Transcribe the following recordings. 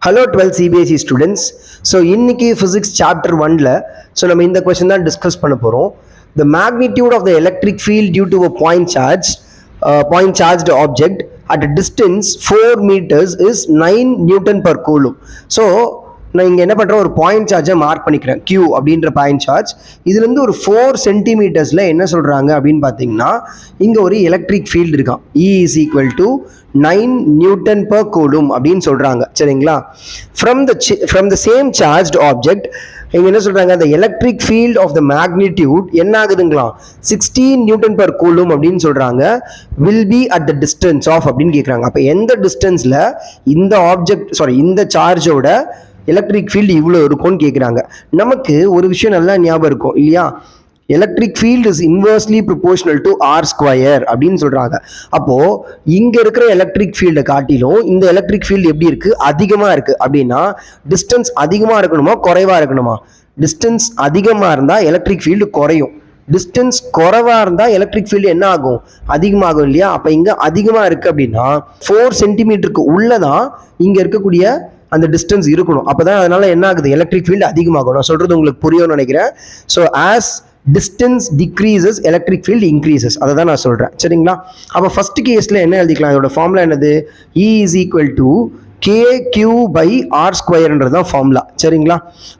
Hello 12 CBSE students. So இன்னைக்கு physics chapter 1ல நம்ம இந்த question தான் டிஸ்கஸ் பண்ண போறோம். The magnitude of the electric field due to a point charged object at a distance 4 meters is 9 Newton per coulomb. So நான் இங்கே என்ன பண்ணுறேன், ஒரு பாயிண்ட் சார்ஜை மார்க் பண்ணிக்கிறேன், Q அப்படின்ற பாயிண்ட் சார்ஜ். இதுலேருந்து ஒரு 4 சென்டிமீட்டர்ஸில் என்ன சொல்கிறாங்க அப்படின்னு பார்த்தீங்கன்னா, இங்கே ஒரு எலக்ட்ரிக் ஃபீல்டு இருக்கான். E is equal to 9 Newton per coulomb அப்படின்னு சொல்கிறாங்க. சரிங்களா? From the same charged object இங்கே என்ன சொல்கிறாங்க, அந்த electric field of the magnitude என்ன ஆகுதுங்களா, 16 நியூட்டன் பர் கூலும் அப்படின்னு சொல்கிறாங்க. Will be at the distance of அப்படின்னு கேட்குறாங்க. அப்போ எந்த டிஸ்டன்ஸில் இந்த இந்த சார்ஜோட எலக்ட்ரிக் ஃபீல்டு இவ்வளோ இருக்கும்னு கேட்குறாங்க. நமக்கு ஒரு விஷயம் நல்லா ஞாபகம் இருக்கும் இல்லையா, electric field is inversely proportional to r square அப்படின்னு சொல்கிறாங்க. அப்போது இங்கே இருக்கிற எலக்ட்ரிக் ஃபீல்டை காட்டிலும் இந்த எலக்ட்ரிக் ஃபீல்டு எப்படி இருக்குது, அதிகமாக இருக்குது. அப்படின்னா டிஸ்டன்ஸ் அதிகமாக இருக்கணுமா குறைவாக இருக்கணுமா? டிஸ்டன்ஸ் அதிகமாக இருந்தால் எலக்ட்ரிக் ஃபீல்டு குறையும், டிஸ்டன்ஸ் குறைவாக இருந்தால் எலக்ட்ரிக் ஃபீல்டு என்ன ஆகும், அதிகமாகும் இல்லையா? அப்போ இங்கே அதிகமாக இருக்குது அப்படின்னா 4 சென்டிமீட்டருக்கு உள்ளே தான் இங்கே இருக்கக்கூடிய அந்த டிஸ்டன்ஸ் இருக்கணும். அப்போ தான் அதனால் என்ன ஆகுது, எலக்ட்ரிக் ஃபீல்டு அதிகமாகும். நான் சொல்கிறது உங்களுக்கு புரியும்னு நினைக்கிறேன். So as distance decreases electric field increases, அதை தான் நான் சொல்கிறேன். சரிங்களா? அப்போ ஃபர்ஸ்ட் கேஸில் என்ன எழுதிக்கலாம், இதோட ஃபார்முலா என்னது, E is equal to KQ by R ஸ்கொயர்ன்றது தான் ஃபார்முலா. சரிங்களா?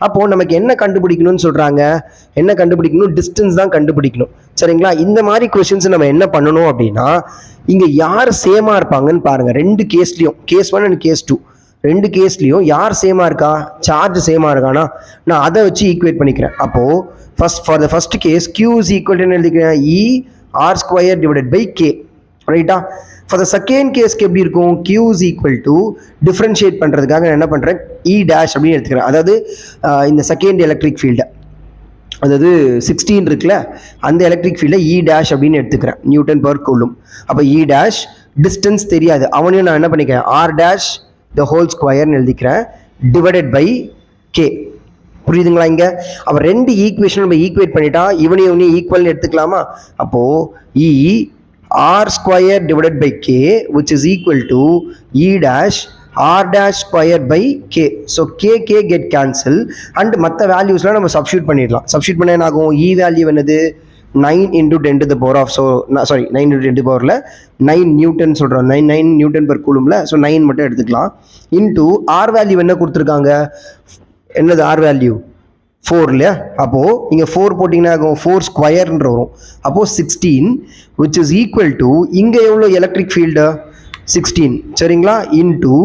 அப்போது நமக்கு என்ன கண்டுபிடிக்கணும்னு சொல்கிறாங்க, என்ன கண்டுபிடிக்கணும், டிஸ்டன்ஸ் தான் கண்டுபிடிக்கணும். சரிங்களா? இந்த மாதிரி கொஷின்ஸ் நம்ம என்ன பண்ணணும் அப்படின்னா, இங்கே யார் சேமாக இருப்பாங்கன்னு பாருங்கள். ரெண்டு கேஸ்லையும், கேஸ் 1 அண்ட் கேஸ் 2 ரெண்டு கேஸ்லையும் யார் சேமாக இருக்கா, சார்ஜ் சேமாக இருக்கானா, நான் அதை வச்சு ஈக்குவேட் பண்ணிக்கிறேன். அப்போது for the first case Q is equal to எழுதிக்கிறேன், E R square divided by K. ரைட்டா? ஃபார் த செகண்ட் கேஸ்க்கு எப்படி இருக்கும், Q is equal to differentiate பண்ணுறதுக்காக நான் என்ன பண்ணுறேன், E டேஷ் அப்படின்னு எடுத்துக்கிறேன். அதாவது இந்த செகண்ட் எலக்ட்ரிக் ஃபீல்டை, அதாவது 16 இருக்குல்ல, அந்த எலக்ட்ரிக் ஃபீல்டை E டேஷ் அப்படின்னு எடுத்துக்கிறேன், நியூட்டன் பர் கூலும். அப்போ E டேஷ் டிஸ்டன்ஸ் தெரியாது, அவனையும் நான் என்ன பண்ணிக்கிறேன், R டேஷ் த ஹோல் ஸ்கொயர்னு எழுதிக்கிறேன், டிவைடட் பை K. புரியுதுங்களா? இங்கே அப்போ ரெண்டு ஈக்குவேஷன் நம்ம ஈக்குவேட் பண்ணிட்டா இவனையும் ஈக்குவல்னு எடுத்துக்கலாமா? அப்போது E R square divided by K which is equal to E dash R dash square by K. So K get cancel and மற்ற வேல்யூஸ்லாம் நம்ம சப்ஸ்டியூட் பண்ணிடலாம். சப்ஸ்டியூட் பண்ண என்ன ஆகும், E வேல்யூ என்னது 9 into 10 to the power of, 9 into 10 to the power 9 Newton சொல்கிறோம், 9 Newton per கூலும்ல. So 9 மட்டும் எடுத்துக்கலாம். இன்டூ ஆர் வேல்யூ என்ன கொடுத்துருக்காங்க, என்னது ஆர் வேல்யூ 4 இல்லையா? அப்போது இங்கே 4 போட்டிங்கன்னா ஆகும் 4 ஸ்கொயர்ன்ற வரும். அப்போது 16 which is equal to இங்கே எவ்வளோ எலக்ட்ரிக் ஃபீல்டு 16. சரிங்களா? Into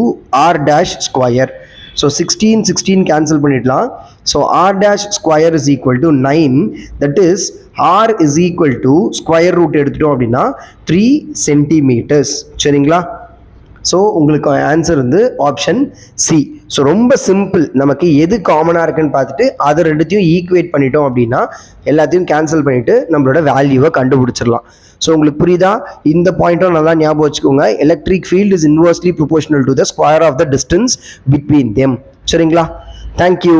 R dash square. So 16 cancel பண்ணிடலாம். So R dash square is equal to 9. That is R is equal to square root எடுத்துட்டோம் அப்படின்னா 3 சென்டிமீட்டர்ஸ். சரிங்களா? ஸோ உங்களுக்கு ஆன்சர் வந்து ஆப்ஷன் சி. ஸோ ரொம்ப சிம்பிள், நமக்கு எது காமனாக இருக்குன்னு பார்த்துட்டு அதை ரெண்டுத்தையும் ஈக்குவேட் பண்ணிட்டோம் அப்படின்னா எல்லாத்தையும் கேன்சல் பண்ணிவிட்டு நம்மளோட வேல்யூவை கண்டுபிடிச்சிடலாம். ஸோ உங்களுக்கு புரியுதா? இந்த பாயிண்ட்டும் நல்லா ஞாபகம் வச்சுக்கோங்க. Electric field is inversely proportional to the square of the distance between them. சரிங்களா? தேங்க்யூ.